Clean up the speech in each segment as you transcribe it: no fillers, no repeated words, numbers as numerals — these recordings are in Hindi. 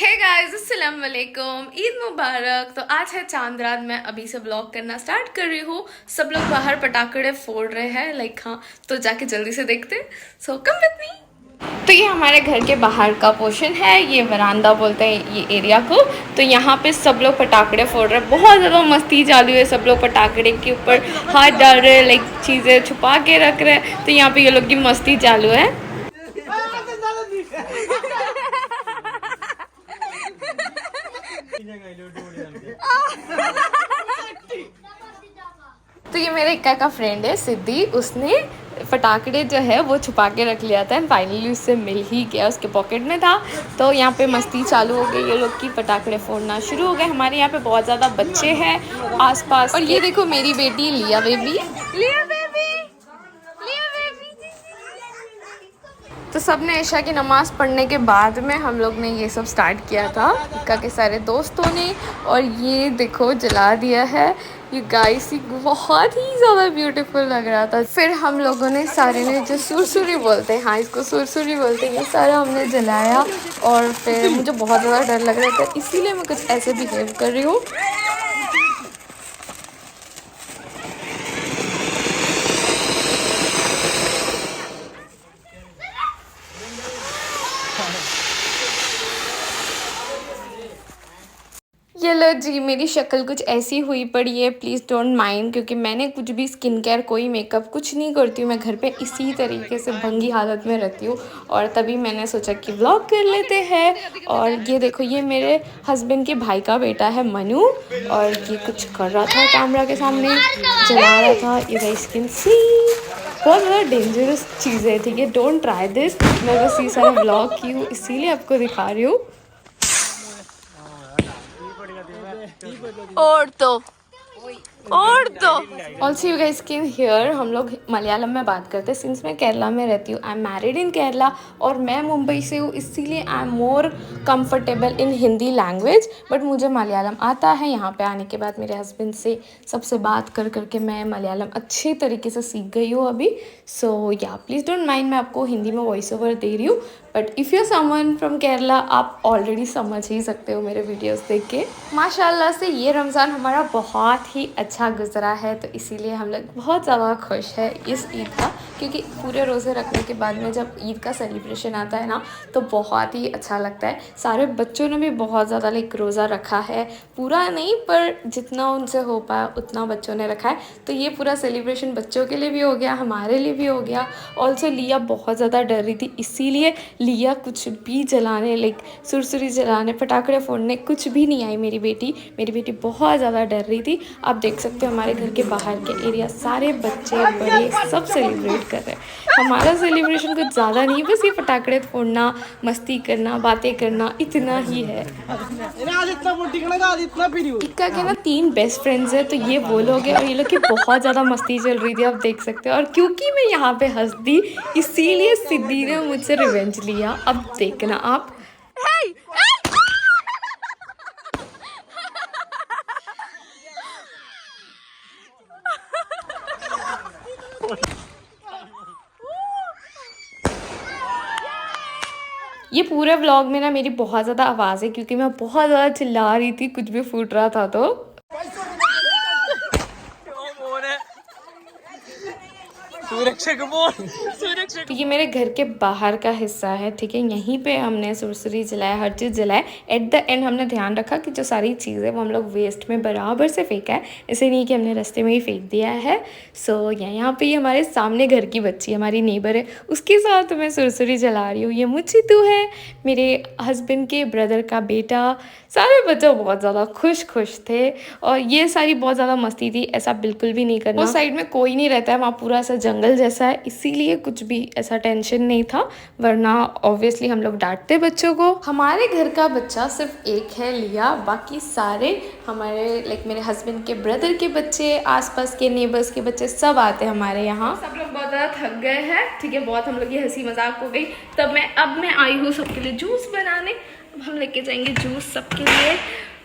हे गाइस, अस्सलाम वालेकुम, ईद मुबारक। तो आज है चांद रात। मैं अभी से ब्लॉग करना स्टार्ट कर रही हूँ। सब लोग बाहर पटाखे फोड़ रहे हैं, लाइक हाँ, तो जाके जल्दी से देखते। सो कम विद मी। तो ये हमारे घर के बाहर का पोर्शन है, ये वरांदा बोलते हैं ये एरिया को। तो यहाँ पे सब लोग पटाखे फोड़ रहे हैं, बहुत ज़्यादा मस्ती चालू है। सब लोग पटाखे के ऊपर हाथ डाल रहे हैं, लाइक चीज़ें छुपा के रख रहे हैं। तो यहाँ पे ये लोग की मस्ती चालू है। तो ये मेरे इक्का का फ्रेंड है सिद्धि, उसने पटाखे जो है वो छुपा के रख लिया था एंड फाइनली उससे मिल ही गया, उसके पॉकेट में था। तो यहाँ पे मस्ती चालू हो गई, ये लोग की पटाखे फोड़ना शुरू हो गए। हमारे यहाँ पे बहुत ज़्यादा बच्चे हैं आसपास। और ये देखो मेरी बेटी लिया बेबी, लिया बेबी, लिया बेबी। तो सब ने ईशा की नमाज़ पढ़ने के बाद में हम लोग ने ये सब स्टार्ट किया था, इक्का के सारे दोस्तों ने। और ये देखो जला दिया है ये गाइस, बहुत ही ज़्यादा ब्यूटीफुल लग रहा था। फिर हम लोगों ने सारे ने जो सुरसुरी बोलते हैं, हाँ इसको सुरसुरी बोलते हैं, ये सारा हमने जलाया। और फिर मुझे बहुत ज़्यादा डर लग रहा था, इसीलिए मैं कुछ ऐसे बिहेव कर रही हूँ। ये लो जी, मेरी शक्ल कुछ ऐसी हुई पड़ी है, प्लीज़ डोंट माइंड, क्योंकि मैंने कुछ भी स्किन केयर कोई मेकअप कुछ नहीं करती हूँ। मैं घर पे इसी तरीके से भंगी हालत में रहती हूँ। और तभी मैंने सोचा कि व्लॉग कर लेते हैं। और ये देखो, ये मेरे हस्बैंड के भाई का बेटा है मनु, और ये कुछ कर रहा था कैमरा के सामने, जला रहा था। ये गाइस कैन सी, बहुत ज़्यादा डेंजरस चीज़ें, ठीक है, डोंट ट्राई दिस। मैं बस ये सारा व्लॉग की हूँ, इसीलिए आपको दिखा रही हूँ। और तो also you guys can hear, हम लोग मलयालम में बात करते हैं सिंस मैं केरला में रहती हूँ। I am married in Kerala और मैं मुंबई से हूँ, इसीलिए I am more comfortable in Hindi language. But मुझे मलयालम आता है। यहाँ पे आने के बाद मेरे हस्बैंड से सबसे बात कर करके मैं मलयालम अच्छे तरीके से सीख गई हूँ अभी। सो या प्लीज़ डोंट माइंड, मैं आपको हिंदी में वॉइस ओवर दे रही हूँ। But if you someone from Kerala, आप ऑलरेडी समझ ही सकते हो मेरे वीडियोस देख के। माशाल्लाह से ये रमज़ान हमारा बहुत ही अच्छा गुजरा है, तो इसीलिए हम लोग बहुत ज़्यादा खुश है इस ईद का, क्योंकि पूरे रोज़े रखने के बाद में जब ईद का सेलिब्रेशन आता है ना, तो बहुत ही अच्छा लगता है। सारे बच्चों ने भी बहुत ज़्यादा लाइक रोज़ा रखा है, पूरा नहीं पर जितना उनसे हो पाया उतना बच्चों ने रखा है। तो ये पूरा सेलिब्रेशन बच्चों के लिए भी हो गया, हमारे लिए भी हो गया। ऑल्सो लिया बहुत ज़्यादा डर रही थी, इसीलिए लिया कुछ भी जलाने, लाइक सुरसुरी जलाने, पटाखे फोड़ने कुछ भी नहीं आई मेरी बेटी बहुत ज़्यादा डर रही थी। आप देख सकते हो हमारे घर के बाहर के एरिया सारे बच्चे बड़े सब सेलिब्रेट कर रहे हैं। हमारा सेलिब्रेशन कुछ ज़्यादा नहीं, बस ये पटाखे फोड़ना, मस्ती करना, बातें करना, इतना ही है। इक्का के ना 3 बेस्ट फ्रेंड्स हैं, तो ये वो लोग हैं और ये लोग की बहुत ज़्यादा मस्ती चल रही थी, आप देख सकते हो। और क्योंकि मैं यहाँ पे हंस दी, इसीलिए सिद्धि ने मुझसे रिवेंज लिया। अब देखना आप। ये पूरे व्लॉग में ना मेरी बहुत ज़्यादा आवाज़ है, क्योंकि मैं बहुत ज़्यादा चिल्ला रही थी, कुछ भी फूट रहा था। तो तो ये मेरे घर के बाहर का हिस्सा है, ठीक है। यहीं पे हमने सुरसुरी जलाया, हर चीज़ जलाए। एट द एंड हमने ध्यान रखा कि जो सारी चीज़ें वो हम लोग वेस्ट में बराबर से फेंका है, ऐसे नहीं कि हमने रास्ते में ही फेंक दिया है। सो यहाँ पे ये हमारे सामने घर की बच्ची हमारी नेबर है, उसके साथ मैं सुरसुरी जला रही हूँ। ये मुचितू है, मेरे हस्बैंड के ब्रदर का बेटा। सारे बच्चे बहुत ज़्यादा खुश थे और ये सारी बहुत ज़्यादा मस्ती थी। ऐसा बिल्कुल भी नहीं करना, उस साइड में कोई नहीं रहता है, वहाँ पूरा ऐसा जंगल जैसा है, इसीलिए कुछ भी ऐसा टेंशन नहीं था, वरना ऑब्वियसली हम लोग डांटते बच्चों को। हमारे घर का बच्चा सिर्फ एक है, लिया, बाकी सारे हमारे लाइक मेरे हस्बैंड के ब्रदर के बच्चे, आसपास के नेबर्स के बच्चे सब आते हैं हमारे यहाँ। सब लोग बहुत ज़्यादा थक गए हैं, ठीक है, बहुत हम लोग की हंसी मजाक हो गई। तब मैं आई हूँ सबके लिए जूस बनाने। अब हम लेके जाएंगे जूस सबके लिए,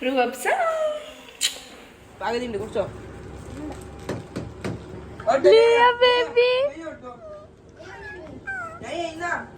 रूह अफ़ज़ा। लिया बेबी,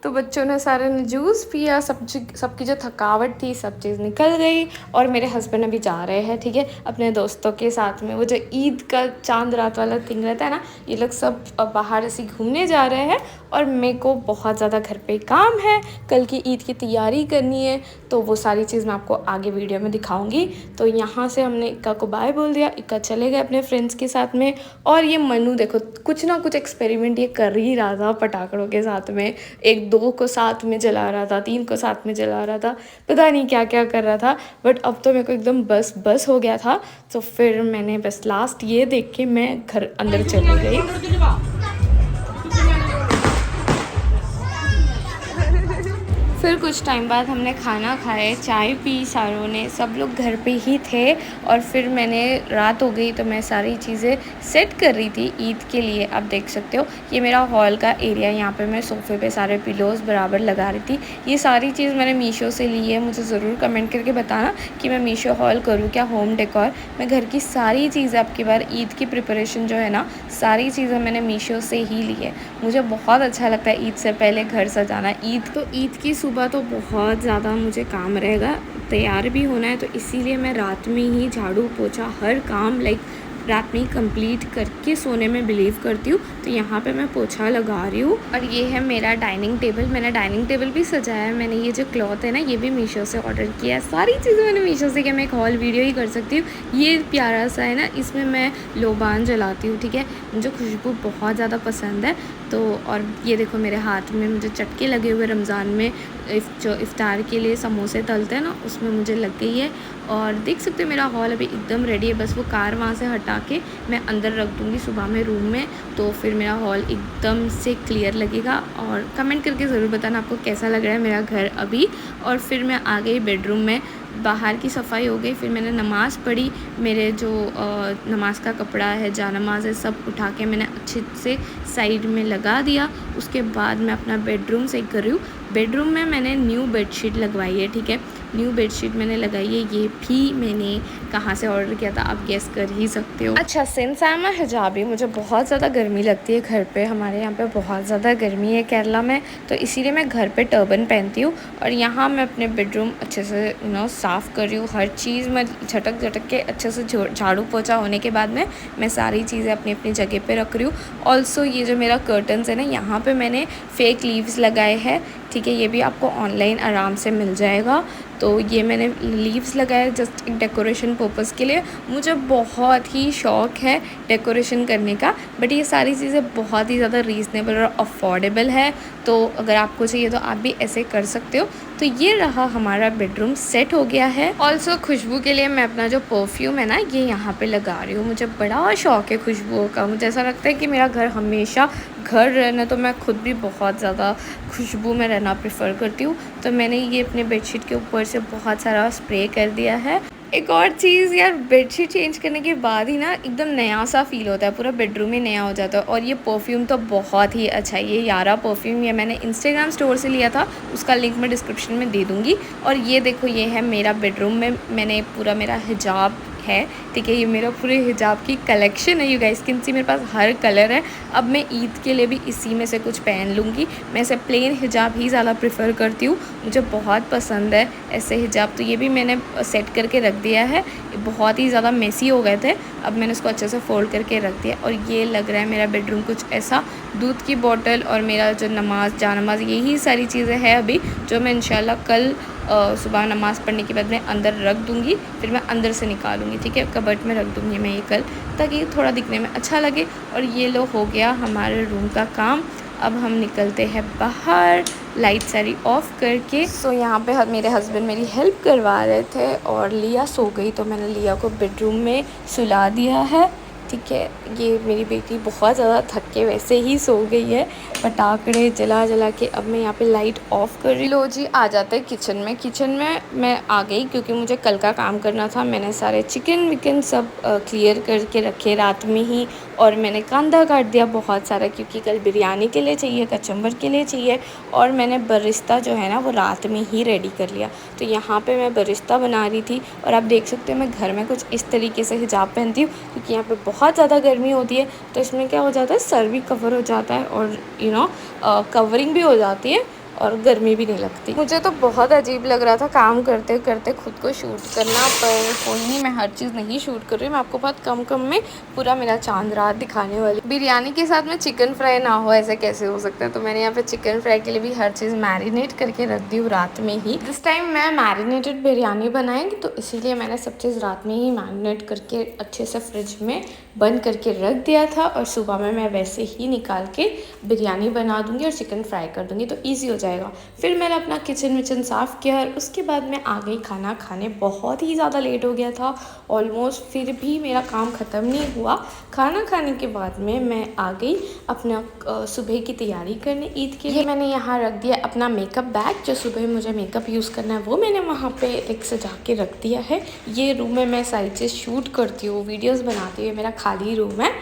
तो बच्चों ने सारे ने जूस पिया, सबकी जो थकावट थी सब चीज़ निकल गई। और मेरे हस्बैंड अभी जा रहे हैं, ठीक है, अपने दोस्तों के साथ में। वो जो ईद का चांद रात वाला थिंग रहता है ना, ये लोग सब बाहर ऐसे घूमने जा रहे हैं। और मेरे को बहुत ज़्यादा घर पे काम है, कल की ईद की तैयारी करनी है, तो वो सारी चीज़ मैं आपको आगे वीडियो में दिखाऊंगी। तो यहाँ से हमने इक्का को बाय बोल दिया, इक्का चले गए अपने फ्रेंड्स के साथ में। और ये मनु देखो कुछ ना कुछ एक्सपेरिमेंट ये कर ही रहा था पटाखों के साथ में। एक 2 को साथ में जला रहा था, 3 को साथ में जला रहा था, पता नहीं क्या क्या कर रहा था। बट अब तो मेरे को एकदम बस हो गया था। तो फिर मैंने बस लास्ट ये देख के मैं घर अंदर चली गई। फिर कुछ टाइम बाद हमने खाना खाए, चाय पी, सारों ने, सब लोग घर पे ही थे। और फिर मैंने रात हो गई तो मैं सारी चीज़ें सेट कर रही थी ईद के लिए। आप देख सकते हो ये मेरा हॉल का एरिया, यहाँ पे मैं सोफ़े पे सारे पिलोज़ बराबर लगा रही थी। ये सारी चीज़ मैंने मीशो से ली है। मुझे ज़रूर कमेंट करके बताना कि मैं मीशो हॉल करूँ क्या, होम डेकोर। मैं घर की सारी चीज़ें आपकी बार ईद की प्रिपरेशन जो है ना, सारी चीज़ें मैंने मीशो से ही ली है। मुझे बहुत अच्छा लगता है ईद से पहले घर सजाना। ईद की सुबह तो बहुत ज़्यादा मुझे काम रहेगा, तैयार भी होना है, तो इसीलिए मैं रात में ही झाड़ू पोछा हर काम रात में ही कंप्लीट करके सोने में बिलीव करती हूँ। तो यहाँ पे मैं पोछा लगा रही हूँ। और ये है मेरा डाइनिंग टेबल। मैंने डाइनिंग टेबल भी सजाया है। मैंने ये जो क्लॉथ है ना, ये भी मीशो से ऑर्डर किया है। सारी चीज़ें मैंने मीशो से किया। मैं एक हॉल वीडियो ही कर सकती हूँ। ये प्यारा सा है ना, इसमें मैं लोबान जलाती हूँ, ठीक है। मुझे खुशबू बहुत ज़्यादा पसंद है। तो और ये देखो मेरे हाथ में मुझे चटके लगे हुए, रमज़ान में जो इफ्तार के लिए समोसे तलते हैं ना, उसमें मुझे लग गई है। और देख सकते हो मेरा हॉल अभी एकदम रेडी है। बस वो कार वहाँ से हटा के मैं अंदर रख दूँगी सुबह में रूम में, तो फिर मेरा हॉल एकदम से क्लियर लगेगा। और कमेंट करके ज़रूर बताना आपको कैसा लग रहा है मेरा घर अभी। और फिर मैं आ गई बेडरूम में, बाहर की सफाई हो गई, फिर मैंने नमाज़ पढ़ी। मेरे जो नमाज का कपड़ा है, जा नमाज है, सब उठा के मैंने अच्छे से साइड में लगा दिया। उसके बाद मैं अपना बेडरूम सही कर रही हूँ। बेडरूम में मैंने न्यू बेडशीट लगवाई है, ठीक है। न्यू बेडशीट मैंने लगाई है। ये भी मैंने कहाँ से ऑर्डर किया था आप गेस कर ही सकते हो। अच्छा, सिंस आई एम अ हिजाबी, मुझे बहुत ज़्यादा गर्मी लगती है घर पे। हमारे यहाँ पे बहुत ज़्यादा गर्मी है केरला में, तो इसीलिए मैं घर पे टर्बन पहनती हूँ। और यहाँ मैं अपने बेडरूम अच्छे से साफ़ कर रही हूँ। हर चीज़ मैं झटक के अच्छे से झाड़ू पोछा होने के बाद में मैं सारी चीज़ें अपनी अपनी जगह पे रख रही हूँ। ऑल्सो ये जो मेरा कर्टन्स है ना, यहाँ पे मैंने फेक लीव्स लगाए हैं, ठीक है। ये भी आपको ऑनलाइन आराम से मिल जाएगा। तो ये मैंने लीव्स लगाए जस्ट एक डेकोरेशन पर्पज़ के लिए। मुझे बहुत ही शौक़ है डेकोरेशन करने का, बट ये सारी चीज़ें बहुत ही ज़्यादा रीज़नेबल और अफोर्डेबल है। तो अगर आपको चाहिए तो आप भी ऐसे कर सकते हो। तो ये रहा हमारा बेडरूम सेट हो गया है। ऑल्सो खुशबू के लिए मैं अपना जो परफ्यूम है ना, ये यहाँ पे लगा रही हूँ। मुझे बड़ा शौक़ है खुशबुओं का। मुझे ऐसा लगता है कि मेरा घर हमेशा घर रहना, तो मैं खुद भी बहुत ज़्यादा खुशबू में रहना प्रेफर करती हूँ। तो मैंने ये अपने बेडशीट के ऊपर से बहुत सारा स्प्रे कर दिया है। एक और चीज़ यार, बेडशीट चेंज करने के बाद ही ना एकदम नया सा फील होता है, पूरा बेडरूम ही नया हो जाता है। और ये परफ्यूम तो बहुत ही अच्छा है। ये यारा परफ्यूम, ये मैंने इंस्टाग्राम स्टोर से लिया था, उसका लिंक मैं डिस्क्रिप्शन में दे दूँगी। और ये देखो, ये है मेरा बेडरूम में मैंने पूरा मेरा हिजाब है, ठीक है। ये मेरा पूरे हिजाब की कलेक्शन है। यू गाइस कैन सी, मेरे पास हर कलर है। अब मैं ईद के लिए भी इसी में से कुछ पहन लूँगी। मैं ऐसे प्लेन हिजाब ही ज़्यादा प्रेफर करती हूँ, मुझे बहुत पसंद है ऐसे हिजाब। तो ये भी मैंने सेट करके रख दिया है। बहुत ही ज़्यादा मेसी हो गए थे, अब मैंने इसको अच्छे से फोल्ड करके रख दिया। और ये लग रहा है मेरा बेडरूम कुछ ऐसा। दूध की बोतल और मेरा जो जा नमाज, यही सारी चीज़ें हैं अभी, जो मैं इंशाल्लाह कल सुबह नमाज़ पढ़ने के बाद मैं अंदर रख दूँगी। फिर मैं अंदर से निकालूँगी, ठीक है, कबर्ड में रख दूँगी मैं ये कल, ताकि थोड़ा दिखने में अच्छा लगे। और ये लो हो गया हमारे रूम का काम। अब हम निकलते हैं बाहर लाइट सारी ऑफ करके। सो यहाँ पे मेरे हस्बैंड मेरी हेल्प करवा रहे थे और लिया सो गई, तो मैंने लिया को बेडरूम में सुला दिया है, ठीक है। ये मेरी बेटी बहुत ज़्यादा थक के वैसे ही सो गई है, पटाखे जला के। अब मैं यहाँ पे लाइट ऑफ़ कर रही। लो जी, आ जाते हैं किचन में। किचन में मैं आ गई क्योंकि मुझे कल का काम करना था। मैंने सारे चिकन विकन सब क्लियर करके रखे रात में ही। और मैंने कांदा काट दिया बहुत सारा, क्योंकि कल बिरयानी के लिए चाहिए, कचम्बर के लिए चाहिए। और मैंने बरिस्ता जो है ना, वो रात में ही रेडी कर लिया। तो यहाँ पे मैं बरिस्ता बना रही थी। और आप देख सकते हो मैं घर में कुछ इस तरीके से हिजाब पहनती हूँ, क्योंकि यहाँ पे बहुत ज़्यादा गर्मी होती है तो इसमें क्या हो जाता है, सर भी कवर हो जाता है और कवरिंग भी हो जाती है और गर्मी भी नहीं लगती। मुझे तो बहुत अजीब लग रहा था काम करते करते खुद को शूट करना, पर कोई नहीं, मैं हर चीज़ नहीं शूट कर रही हूँ। मैं आपको बहुत कम कम में पूरा मेरा चांद रात दिखाने वाली। बिरयानी के साथ में चिकन फ्राई ना हो ऐसे कैसे हो सकता है, तो मैंने यहाँ पे चिकन फ्राई के लिए भी हर चीज़ मैरिनेट करके रख दी हूँ रात में ही। दिस टाइम मैं मैरिनेटेड बिरयानी बनाएंगी तो इसीलिए मैंने सब चीज़ रात में ही मैरिनेट करके अच्छे से फ्रिज में बंद करके रख दिया था और सुबह में मैं वैसे ही निकाल के बिरयानी बना दूँगी और चिकन फ्राई कर दूँगी तो ईजी हो जाएगा। फिर मैंने अपना किचन विचन साफ़ किया और उसके बाद मैं आ गई खाना खाने। बहुत ही ज़्यादा लेट हो गया था ऑलमोस्ट, फिर भी मेरा काम ख़त्म नहीं हुआ। खाना खाने के बाद में मैं आ गई अपना सुबह की तैयारी करने ईद के लिए। मैंने यहाँ रख दिया अपना मेकअप बैग, जो सुबह मुझे मेकअप यूज़ करना है वो मैंने वहाँ पे एक सजा के रख दिया है। ये रूम में मैं सारी चीज़ शूट करती हूँ, वीडियोज़ बनाती हूँ, मेरा खाली रूम है।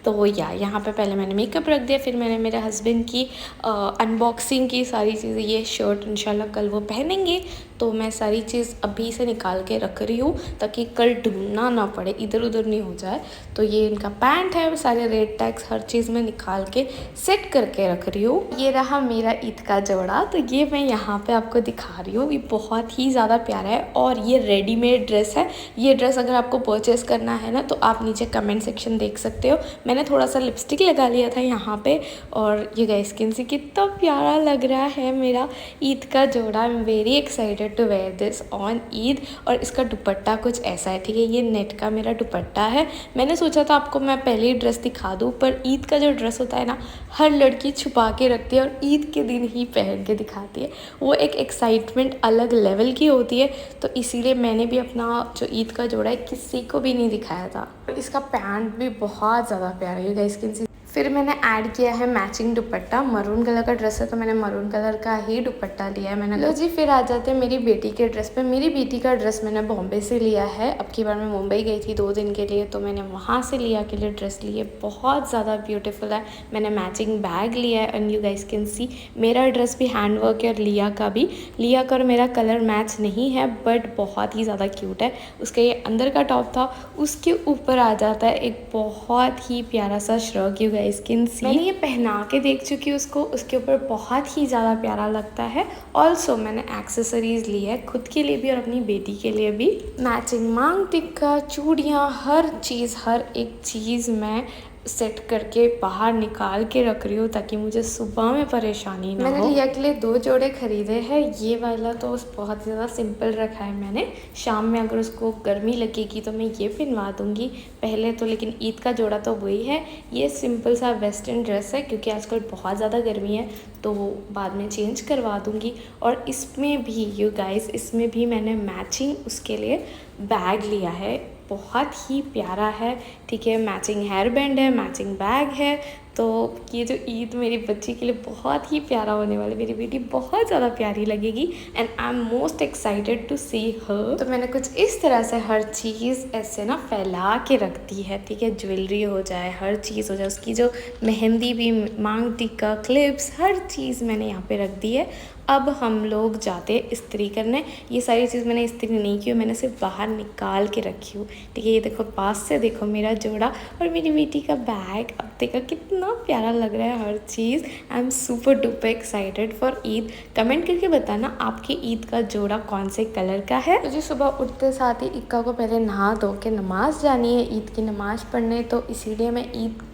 तो यहाँ पे पहले मैंने मेकअप रख दिया, फिर मैंने मेरे हस्बैंड की अनबॉक्सिंग की सारी चीज़ें। ये शर्ट इंशाल्लाह कल वो पहनेंगे तो मैं सारी चीज़ अभी से निकाल के रख रही हूँ ताकि कल ढूंढना ना पड़े, इधर उधर नहीं हो जाए। तो ये इनका पैंट है, सारे रेड टैग्स हर चीज़ में निकाल के सेट करके रख रही हूँ। ये रहा मेरा ईद का जोड़ा, तो ये मैं यहाँ पे आपको दिखा रही हूँ। ये बहुत ही ज़्यादा प्यारा है और ये रेडीमेड ड्रेस है। ये ड्रेस अगर आपको परचेज़ करना है ना तो आप नीचे कमेंट सेक्शन देख सकते हो। मैंने थोड़ा सा लिपस्टिक लगा लिया था यहाँ पे और ये गाइस कैन सी कितना प्यारा लग रहा है मेरा ईद का जोड़ा। I am very excited to wear this on Eid. और इसका दुपट्टा कुछ ऐसा है, ठीक है, ये नेट का मेरा दुपट्टा है। मैंने सोचा था आपको मैं पहले ही ड्रेस दिखा दूँ, पर ईद का जो ड्रेस होता है ना, हर लड़की छुपा के रखती है और ईद के दिन ही पहन के दिखाती है। वो एक एक्साइटमेंट अलग लेवल की होती है, तो इसीलिए मैंने भी अपना जो ईद का जोड़ा है किसी को भी नहीं दिखाया था। इसका पैंट भी बहुत ज़्यादा प्यारा है गाइस कैन सी। फिर मैंने ऐड किया है मैचिंग दुपट्टा। मरून कलर का ड्रेस है तो मैंने मरून कलर का ही दुपट्टा लिया है मैंने। लो जी, फिर आ जाते हैं मेरी बेटी के ड्रेस पे। मेरी बेटी का ड्रेस मैंने बॉम्बे से लिया है। अब की बार मैं मुंबई गई थी 2 दिन के लिए, तो मैंने वहाँ से लिया के लिए ड्रेस लिए। बहुत ज़्यादा ब्यूटीफुल है। मैंने मैचिंग बैग लिया है and you guys can see मेरा ड्रेस भी हैंड वर्क है और लिया का भी। लिया का और मेरा कलर मैच नहीं है बट बहुत ही ज़्यादा क्यूट है। उसका ये अंदर का टॉप था, उसके ऊपर आ जाता है एक बहुत ही प्यारा सा shrug. You guys can see मैंने ये पहना के देख चुकी हूँ उसको, उसके ऊपर बहुत ही ज़्यादा प्यारा लगता है। ऑल्सो मैंने एक्सेसरीज ली है खुद के लिए भी और अपनी बेटी के लिए भी। मैचिंग मांग टिक्का, चूड़ियाँ, हर चीज़, हर एक चीज़ मैं सेट करके बाहर निकाल के रख रही हूँ ताकि मुझे सुबह में परेशानी ना हो। मैंने लिया के लिए 2 जोड़े खरीदे हैं। ये वाला तो बहुत ज़्यादा सिंपल रखा है मैंने, शाम में अगर उसको गर्मी लगेगी तो मैं ये पहनवा दूँगी पहले तो, लेकिन ईद का जोड़ा तो वही है। ये सिंपल सा वेस्टर्न ड्रेस है क्योंकि आजकल बहुत ज़्यादा गर्मी है तो बाद में चेंज करवा दूँगी। और इसमें भी यू गाइस, इसमें भी मैंने मैचिंग उसके लिए बैग लिया है, बहुत ही प्यारा है, ठीक है। मैचिंग हेयर बैंड है, मैचिंग बैग है। तो ये जो ईद मेरी बच्ची के लिए बहुत ही प्यारा होने वाला है। मेरी बेटी बहुत ज़्यादा प्यारी लगेगी and I am most excited to see her. तो मैंने कुछ इस तरह से हर चीज़ ऐसे ना फैला के रख दी है, ठीक है। ज्वेलरी हो जाए, हर चीज़ हो जाए, उसकी जो मेहंदी भी, मांग टिक्का, क्लिप्स, हर चीज़ मैंने यहाँ पे रख दी है। अब हम लोग जाते हैं इस्त्री करने। ये सारी चीज़ मैंने इस्त्री नहीं की, मैंने सिर्फ बाहर निकाल के रखी हूँ, ठीक है। ये देखो, पास से देखो मेरा जोड़ा और मेरी बेटी का बैग। अब देखो कितना प्यारा लग रहा है हर चीज़। I am super duper excited for Eid. Comment करके बताना आपके ईद का जोड़ा कौन से कलर का है। मुझे सुबह उठते साथ ही इक्का को पहले नहा धो के नमाज़ जानी है, ईद की नमाज़ पढ़ने, तो इसीलिए मैं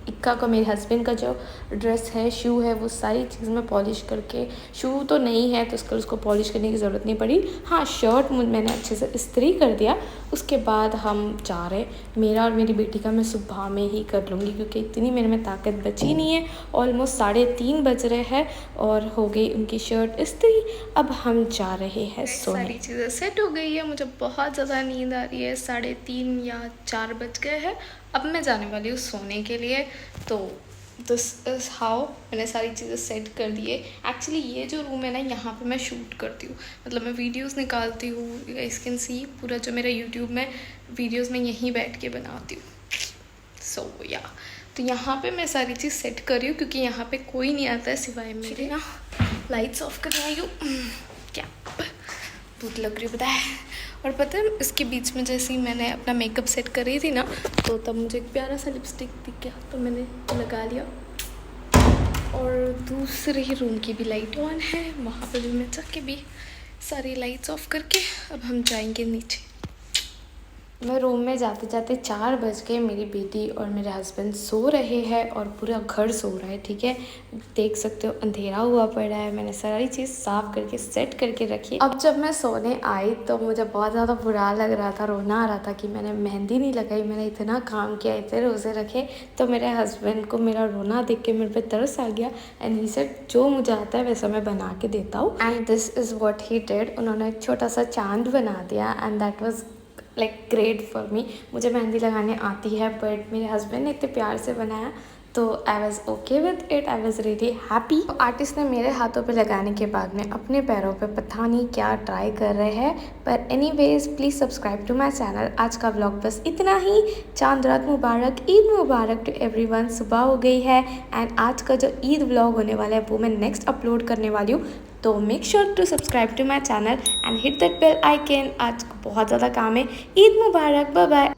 इक्का को, मेरे हस्बैंड का जो ड्रेस है, शू है, वो सारी चीज़ में पॉलिश करके, शू तो नहीं है तो उसको पॉलिश करने की ज़रूरत नहीं पड़ी। हाँ, शर्ट मैंने अच्छे से इस्त्री कर दिया। उसके बाद हम जा रहे, मेरा और मेरी बेटी का मैं सुबह में ही कर लूँगी क्योंकि इतनी मेरे में ताकत बची नहीं है। ऑलमोस्ट 3:30 बज रहे हैं और हो गई उनकी शर्ट इस्त्री। अब हम जा रहे हैं सोने। सारी चीज़ें सेट हो गई है, मुझे बहुत ज़्यादा नींद आ रही है। 3:30 या 4 बज गए हैं। अब मैं जाने वाली हूँ सोने के लिए। तो दिस इज़ हाउ मैंने सारी चीज़ें सेट कर दी है। एक्चुअली ये जो रूम है ना, यहाँ पे मैं शूट करती हूँ, मतलब मैं वीडियोस निकालती हूँ। गाइस कैन सी पूरा जो मेरा यूट्यूब में वीडियोस में यहीं बैठ के बनाती हूँ। सो या तो यहाँ पे मैं सारी चीज़ सेट कर रही हूँ क्योंकि यहाँ पे कोई नहीं आता है सिवाय मेरे। ना लाइट्स ऑफ करने आई हूँ, क्या भूत लग रही बताए। और पता है इसके बीच में जैसे ही मैंने अपना मेकअप सेट कर रही थी ना, तो तब मुझे एक प्यारा सा लिपस्टिक दिख गया, तो मैंने लगा लिया। और दूसरे ही रूम की भी लाइट ऑन है, वहाँ पर भी मैं जाके भी सारी लाइट्स ऑफ करके अब हम जाएंगे नीचे। मैं रूम में जाते जाते 4 बज गए। मेरी बेटी और मेरे हस्बैंड सो रहे हैं और पूरा घर सो रहा है, ठीक है। देख सकते हो अंधेरा हुआ पड़ा है। मैंने सारी चीज़ साफ़ करके सेट करके रखी। अब जब मैं सोने आई तो मुझे बहुत ज़्यादा बुरा लग रहा था, रोना आ रहा था कि मैंने मेहंदी नहीं लगाई। मैंने इतना काम किया, इतने रोज़े रखे। तो मेरे हस्बैंड को मेरा रोना देख के मेरे पे तरस आ गया एंड ही सेड जो मुझे आता है वैसा मैं बना के देता हूँ। And this is what he did. उन्होंने एक छोटा सा चांद बना दिया and that was like great for me. मुझे मेहंदी लगाने आती है बट मेरे हस्बैंड ने इतने प्यार से बनाया तो I was okay with it. I was really happy. Artist ने मेरे हाथों पे लगाने के बाद में अपने पैरों पे पता नहीं क्या ट्राई कर रहे हैं। पर anyways please subscribe to my channel. आज का व्लॉग बस इतना ही। चांद रात मुबारक, ईद मुबारक टू एवरीवन। सुबह हो गई है एंड आज का जो ईद व्लॉग होने वाला है वो मैं नेक्स्ट अपलोड करने वाली हूँ। तो make sure to subscribe to my channel and hit that bell icon. आज बहुत ज़्यादा काम है। ईद मुबारक, बाय बाय।